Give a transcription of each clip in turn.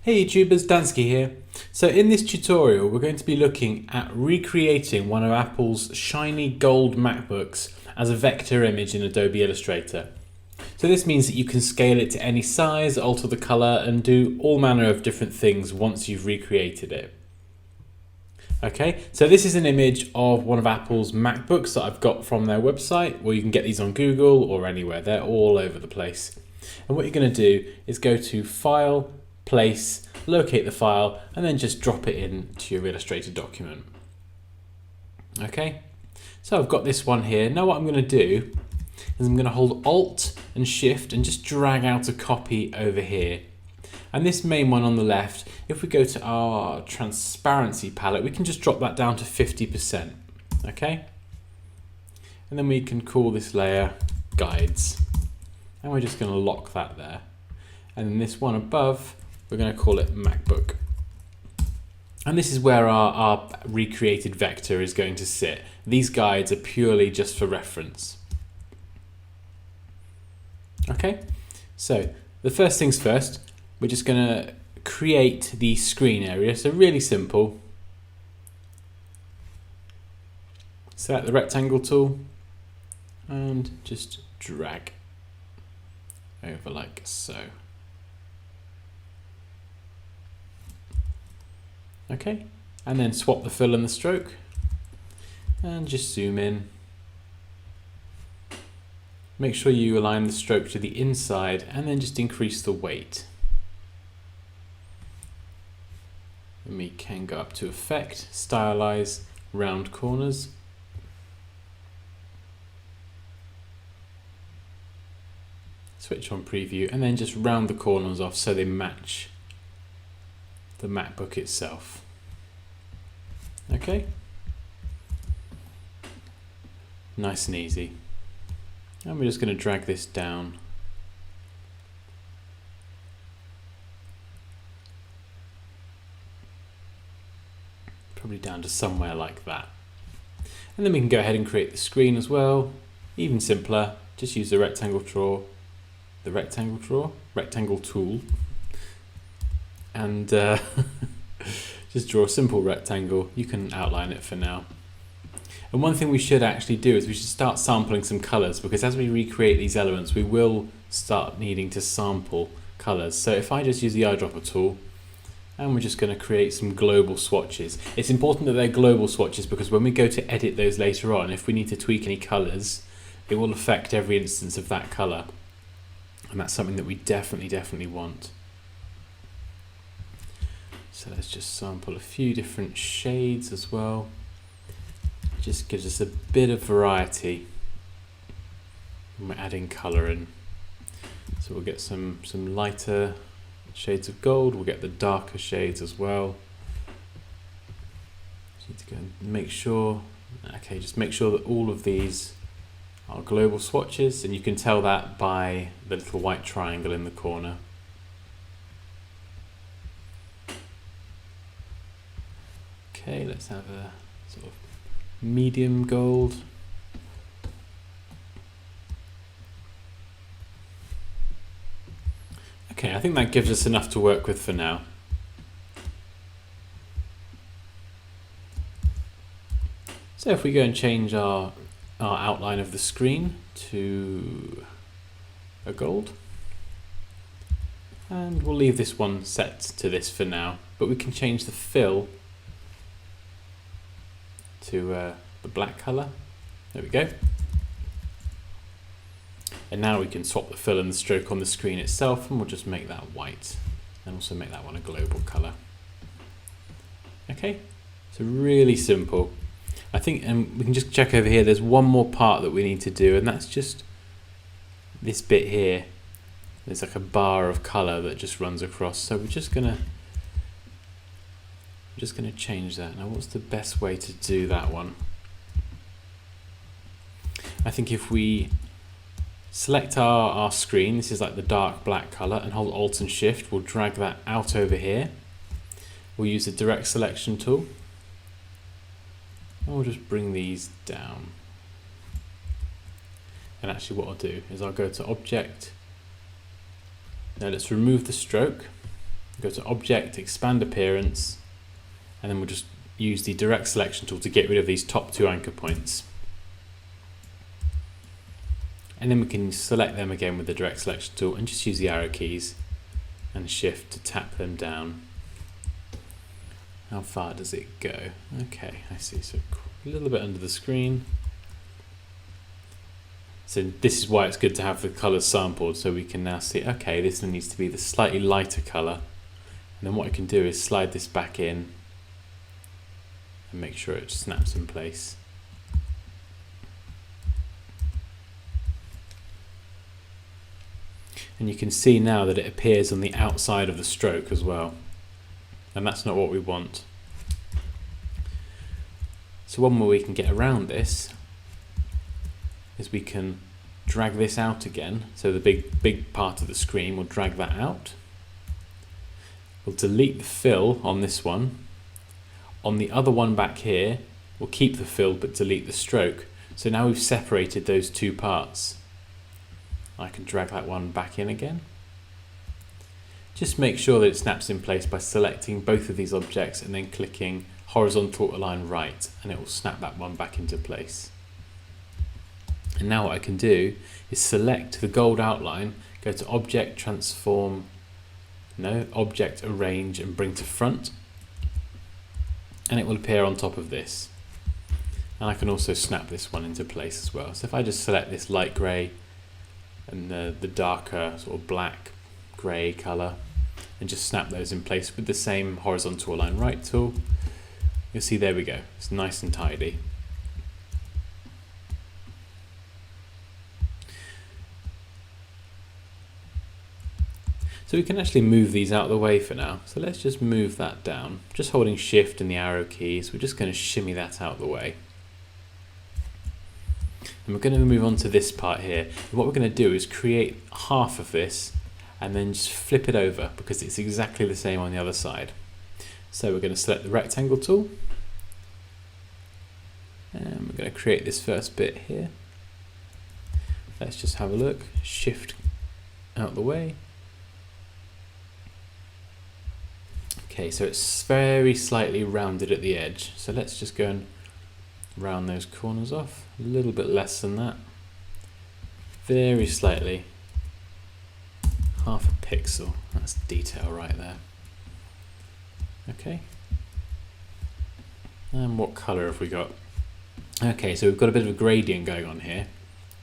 Hey YouTubers, Dansky here. So in this tutorial we're going to be looking at recreating one of Apple's shiny gold MacBooks as a vector image in Adobe Illustrator. So this means that you can scale it to any size, alter the colour and do all manner of different things once you've recreated it. Okay, so this is an image of one of Apple's MacBooks that I've got from their website, or you can get these on Google or anywhere. They're all over the place. And what you're going to do is go to File, Place, locate the file, and then just drop it into your Illustrator document. Okay, so I've got this one here. Now what I'm going to do is I'm going to hold Alt and Shift and just drag out a copy over here. And this main one on the left, if we go to our transparency palette, we can just drop that down to 50%. Okay, and then we can call this layer Guides, and we're just going to lock that there. And then this one above, we're going to call it MacBook. And this is where our recreated vector is going to sit. These guides are purely just for reference. Okay, so the first things first, we're just going to create the screen area. So really simple. Select the rectangle tool and just drag over like so. Okay, and then swap the fill and the stroke and just zoom in. Make sure you align the stroke to the inside and then just increase the weight. And we can go up to Effect, Stylize, Round Corners. Switch on Preview and then just round the corners off so they match the MacBook itself. Okay, nice and easy. And we're just going to drag this down. Probably down to somewhere like that. And then we can go ahead and create the screen as well. Even simpler, just use the rectangle tool, and just draw a simple rectangle. You can outline it for now. And one thing we should actually do is we should start sampling some colors, because as we recreate these elements we will start needing to sample colors. So if I just use the eyedropper tool and we're just going to create some global swatches. It's important that they're global swatches because when we go to edit those later on, if we need to tweak any colors, it will affect every instance of that color. And that's something that we definitely want. So let's just sample a few different shades as well. It just gives us a bit of variety when we're adding color in. So we'll get some lighter shades of gold, we'll get the darker shades as well. Just need to go and make sure, okay, just make sure that all of these are global swatches, and you can tell that by the little white triangle in the corner. Okay, let's have a sort of medium gold. Okay, I think that gives us enough to work with for now. So if we go and change our outline of the screen to a gold, and we'll leave this one set to this for now, but we can change the fill to the black color. There we go. And now we can swap the fill and the stroke on the screen itself, and we'll just make that white and also make that one a global color. Okay, so really simple. I think, and we can just check over here, there's one more part that we need to do, and that's just this bit here. There's like a bar of color that just runs across, so we're just gonna change that. Now what's the best way to do that one? I think if we select our screen, this is like the dark black color, and hold Alt and Shift, we'll drag that out over here. We'll use the direct selection tool, and we'll just bring these down. And actually what I'll do is I'll go to Object. Now let's remove the stroke. Go to Object, Expand Appearance, and then we'll just use the Direct Selection tool to get rid of these top two anchor points. And then we can select them again with the Direct Selection tool and just use the arrow keys and Shift to tap them down. How far does it go? Okay, I see, so a little bit under the screen. So this is why it's good to have the colours sampled, so we can now see, okay, this one needs to be the slightly lighter colour. And then what I can do is slide this back in and make sure it snaps in place. And you can see now that it appears on the outside of the stroke as well. And that's not what we want. So one way we can get around this is we can drag this out again. So the big part of the screen, we'll drag that out. We'll delete the fill on this one. On the other one back here, we'll keep the fill but delete the stroke. So now we've separated those two parts. I can drag that one back in again. Just make sure that it snaps in place by selecting both of these objects and then clicking horizontal align right, and it will snap that one back into place. And now what I can do is select the gold outline, go to Object, Transform, Object, Arrange and bring to front, and it will appear on top of this. And I can also snap this one into place as well. So if I just select this light grey and the darker sort of black grey colour and just snap those in place with the same horizontal align right tool, you'll see there we go, it's nice and tidy. So we can actually move these out of the way for now. So let's just move that down. Just holding Shift and the arrow keys, we're just going to shimmy that out of the way. And we're going to move on to this part here. And what we're going to do is create half of this and then just flip it over because it's exactly the same on the other side. So we're going to select the rectangle tool and we're going to create this first bit here. Let's just have a look. Shift out the way. Okay, so it's very slightly rounded at the edge. So let's just go and round those corners off. A little bit less than that. Very slightly. Half a pixel. That's detail right there. Okay. And what colour have we got? Okay, so we've got a bit of a gradient going on here.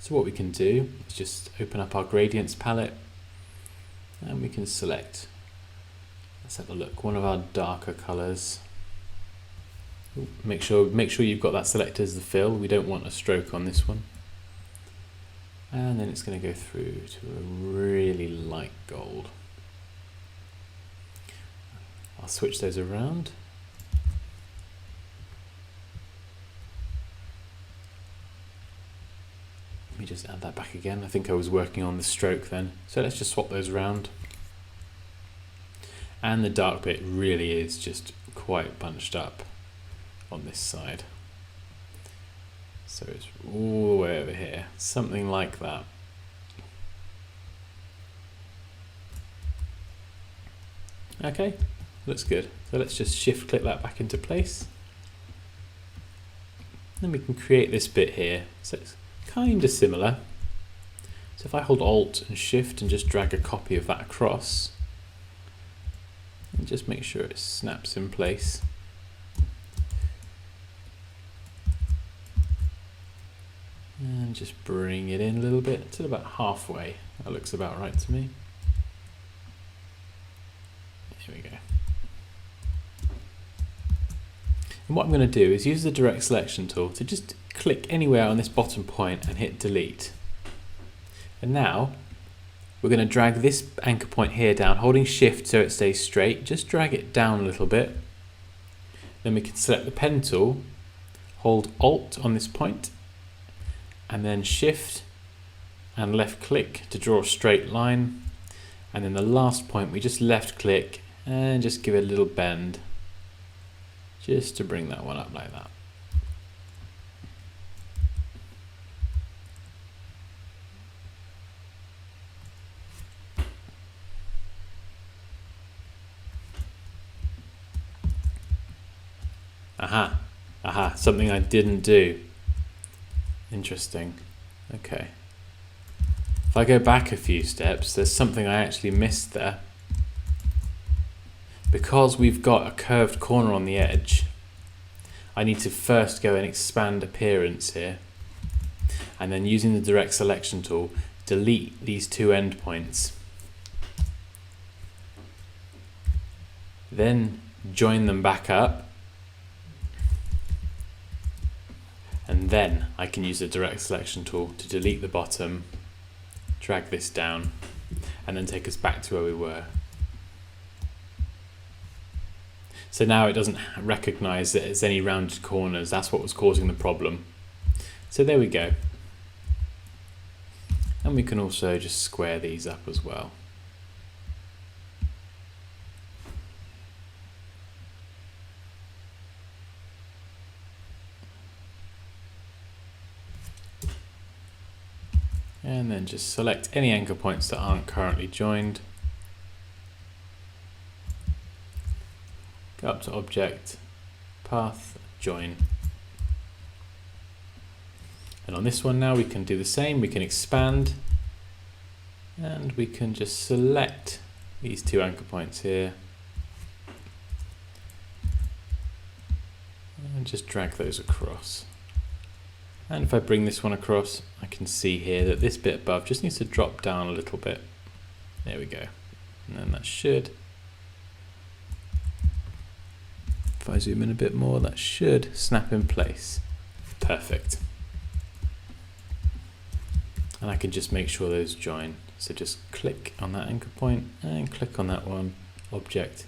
So what we can do is just open up our gradients palette and we can select, let's have a look, one of our darker colours. Make sure you've got that selected as the fill. We don't want a stroke on this one. And then it's going to go through to a really light gold. I'll switch those around. Let me just add that back again. I think I was working on the stroke then. So let's just swap those around. And the dark bit really is just quite bunched up on this side. So it's all the way over here, something like that. Okay, looks good. So let's just shift click that back into place. Then we can create this bit here. So it's kind of similar. So if I hold Alt and Shift and just drag a copy of that across, and just make sure it snaps in place. And just bring it in a little bit to about halfway. That looks about right to me. Here we go. And what I'm going to do is use the direct selection tool to just click anywhere on this bottom point and hit delete. And now we're going to drag this anchor point here down, holding Shift so it stays straight. Just drag it down a little bit. Then we can select the pen tool, hold Alt on this point, and then Shift and left click to draw a straight line. And then the last point we just left click and just give it a little bend just to bring that one up like that. Aha, aha, something I didn't do. Interesting. Okay. If I go back a few steps, there's something I actually missed there. Because we've got a curved corner on the edge, I need to first go and expand appearance here, and then using the direct selection tool, delete these two endpoints. Then join them back up, and then I can use the direct selection tool to delete the bottom, drag this down, and then take us back to where we were. So now it doesn't recognize that there's any rounded corners. That's what was causing the problem. So there we go. And we can also just square these up as well. And then just select any anchor points that aren't currently joined. Go up to Object, Path, Join. And on this one now we can do the same. We can expand, and we can just select these two anchor points here and just drag those across. And if I bring this one across, I can see here that this bit above just needs to drop down a little bit. There we go. And then that should, if I zoom in a bit more, that should snap in place. Perfect. And I can just make sure those join. So just click on that anchor point and click on that one, Object,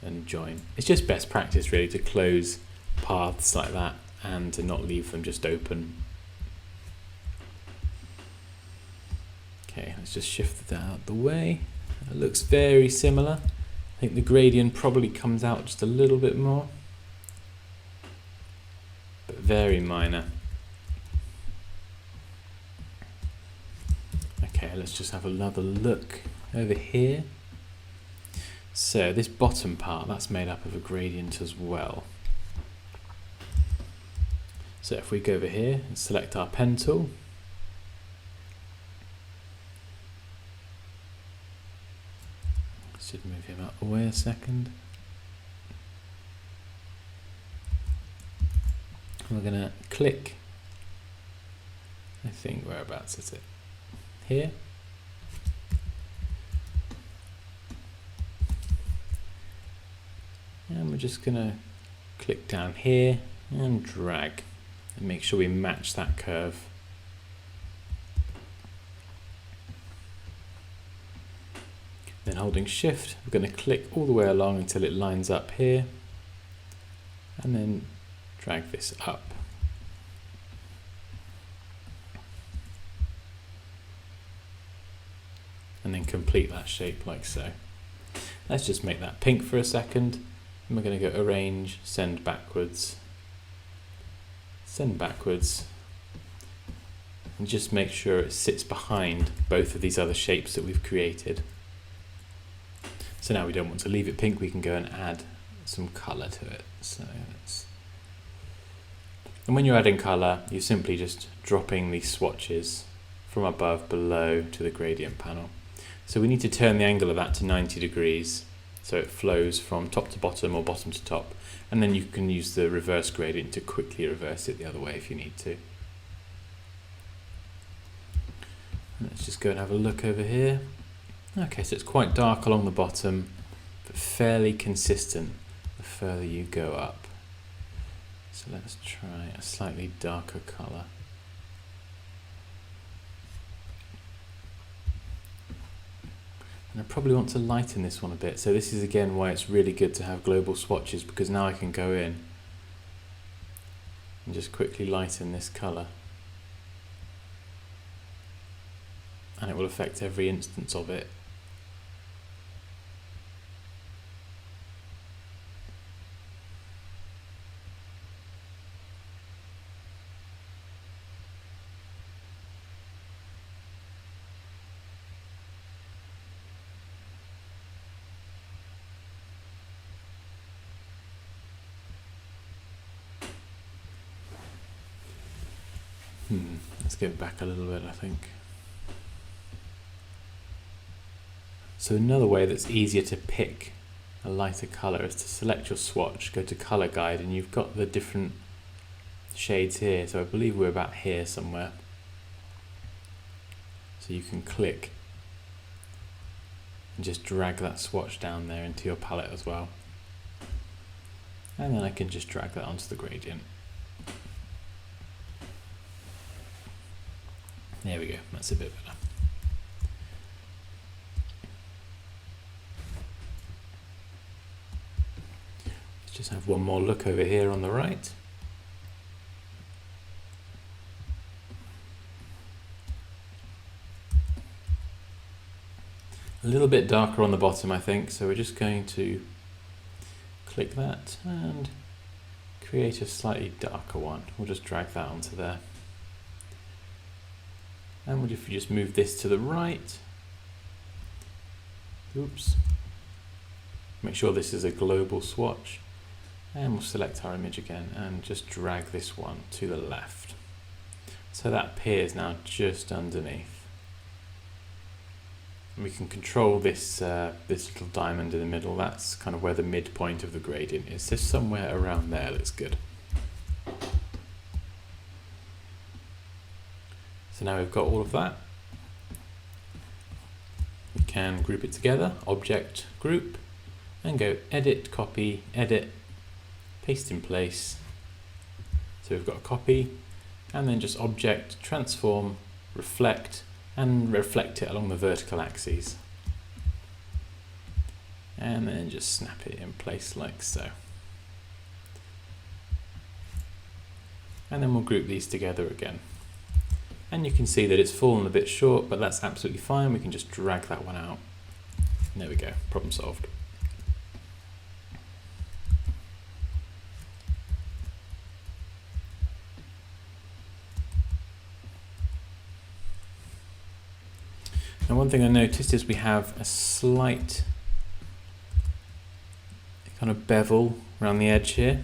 and join. It's just best practice really to close paths like that and to not leave them just open. Okay, let's just shift that out of the way. It looks very similar. I think the gradient probably comes out just a little bit more, but very minor. Okay, let's just have another look over here. So this bottom part, that's made up of a gradient as well. So if we go over here and select our pen tool, should move him out the way a second. And we're going to click, I think whereabouts is it? Here. And we're just going to click down here and drag and make sure we match that curve. Then holding shift, we're going to click all the way along until it lines up here, and then drag this up. And then complete that shape like so. Let's just make that pink for a second. And we're going to go arrange, send backwards, and just make sure it sits behind both of these other shapes that we've created. So now we don't want to leave it pink, we can go and add some colour to it. And when you're adding colour, you're simply just dropping these swatches from above, below to the gradient panel. So we need to turn the angle of that to 90 degrees so it flows from top to bottom or bottom to top, and then you can use the reverse gradient to quickly reverse it the other way if you need to. Let's just go and have a look over here. Okay, so it's quite dark along the bottom, but fairly consistent the further you go up. So let's try a slightly darker colour. And I probably want to lighten this one a bit. So this is again why it's really good to have global swatches, because now I can go in and just quickly lighten this colour. And it will affect every instance of it. Let's go back a little bit, I think. So another way that's easier to pick a lighter colour is to select your swatch, go to colour guide, and you've got the different shades here. So I believe we're about here somewhere. So you can click and just drag that swatch down there into your palette as well. And then I can just drag that onto the gradient. There we go, that's a bit better. Let's just have one more look over here on the right. A little bit darker on the bottom, I think, so we're just going to click that and create a slightly darker one. We'll just drag that onto there. And if we just move this to the right, oops, make sure this is a global swatch, and we'll select our image again and just drag this one to the left. So that appears now just underneath. And we can control this this little diamond in the middle. That's kind of where the midpoint of the gradient is. So somewhere around there looks good. So now we've got all of that. We can group it together, object, group, and go edit, copy, edit, paste in place. So we've got a copy, and then just object, transform, reflect, and reflect it along the vertical axes. And then just snap it in place like so. And then we'll group these together again. And you can see that it's fallen a bit short, but that's absolutely fine. We can just drag that one out. There we go, problem solved. Now one thing I noticed is we have a slight kind of bevel around the edge here.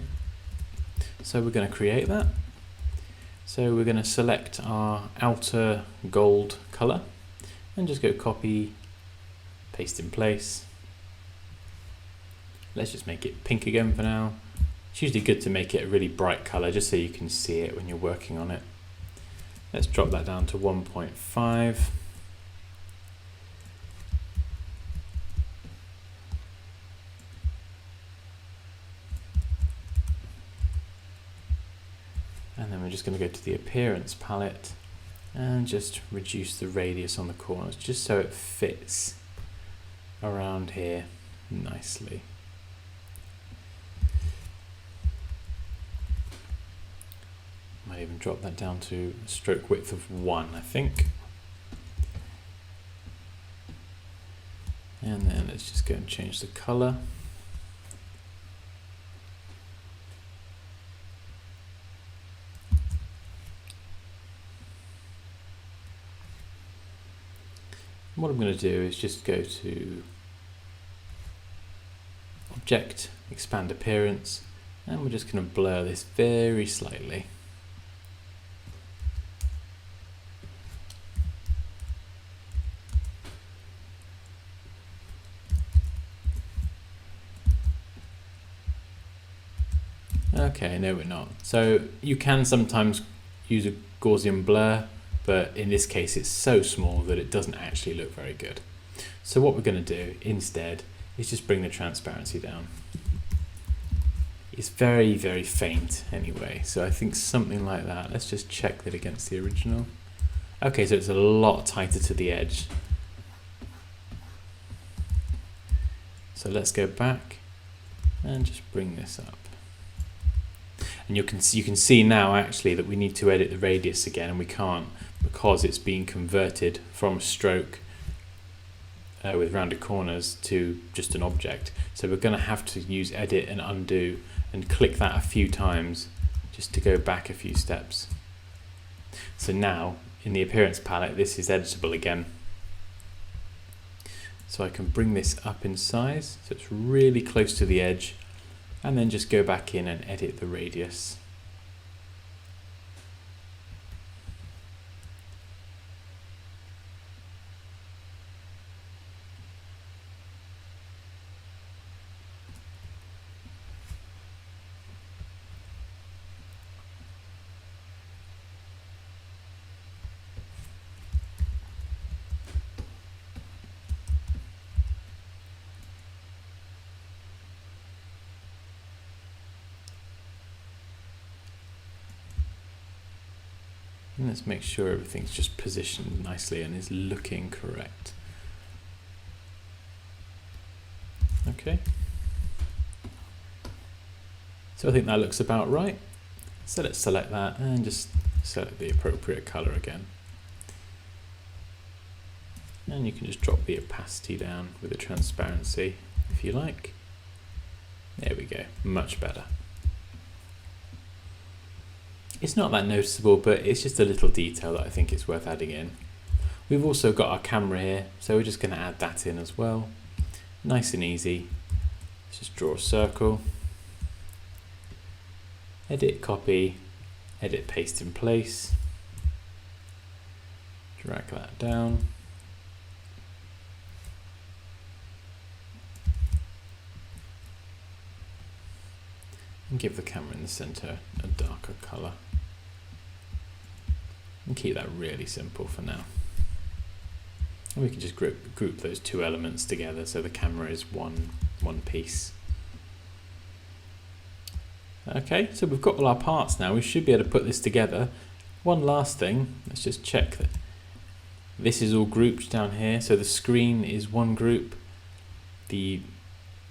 So we're going to create that. So we're going to select our outer gold colour and just go copy, paste in place. Let's just make it pink again for now. It's usually good to make it a really bright colour just so you can see it when you're working on it. Let's drop that down to 1.5. And then we're just going to go to the appearance palette and just reduce the radius on the corners just so it fits around here nicely. Might even drop that down to a stroke width of 1, I think. And then let's just go and change the colour. What I'm going to do is just go to Object, Expand Appearance, and we're just going to blur this very slightly. Okay, no we're not. So you can sometimes use a Gaussian blur, but in this case it's so small that it doesn't actually look very good. So what we're going to do instead is just bring the transparency down. It's very, very faint anyway, so I think something like that. Let's just check that against the original. Okay, so it's a lot tighter to the edge. So let's go back and just bring this up. And you can see now actually that we need to edit the radius again, and we can't because it's being converted from a stroke with rounded corners to just an object. So we're going to have to use edit and undo and click that a few times just to go back a few steps. So now in the appearance palette this is editable again. So I can bring this up in size so it's really close to the edge, and then just go back in and edit the radius. And let's make sure everything's just positioned nicely and is looking correct. Okay. So I think that looks about right. So let's select that and just select the appropriate color again. And you can just drop the opacity down with the transparency if you like. There we go, much better. It's not that noticeable, but it's just a little detail that I think it's worth adding in. We've also got our camera here, so we're just going to add that in as well. Nice and easy. Let's just draw a circle. Edit, copy, edit, paste in place. Drag that down. And give the camera in the center a darker color. And keep that really simple for now. And we can just group those two elements together so the camera is one piece. Okay, so we've got all our parts now. We should be able to put this together. One last thing, let's just check that this is all grouped down here. So the screen is one group, the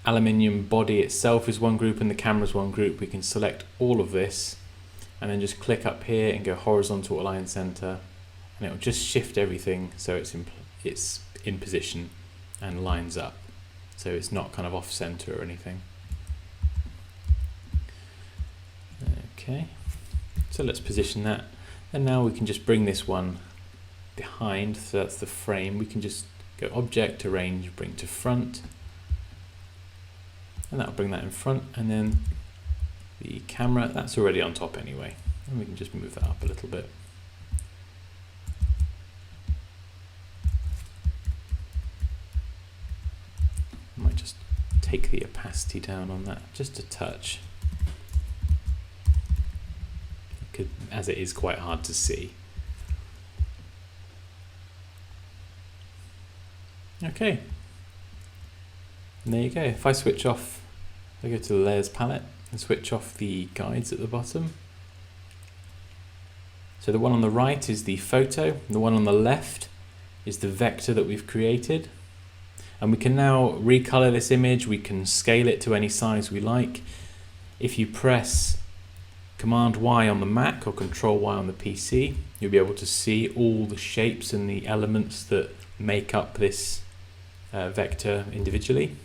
aluminium body itself is one group, and the camera is one group. We can select all of this and then just click up here and go horizontal align center, and it will just shift everything so it's in position and lines up, so it's not kind of off center or anything. Okay, so let's position that, and now we can just bring this one behind, so that's the frame. We can just go object, arrange, bring to front, and that'll bring that in front, and then the camera, that's already on top anyway, and we can just move that up a little bit. I might just take the opacity down on that just a touch, as it is quite hard to see. Okay, and there you go. If I switch off, I go to the layers palette and switch off the guides at the bottom. So the one on the right is the photo, and the one on the left is the vector that we've created. And we can now recolor this image. We can scale it to any size we like. If you press Command Y on the Mac or Control Y on the PC, you'll be able to see all the shapes and the elements that make up this vector individually.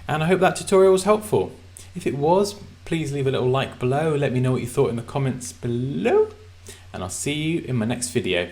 And I hope that tutorial was helpful. If it was, please leave a little like below. Let me know what you thought in the comments below, and I'll see you in my next video.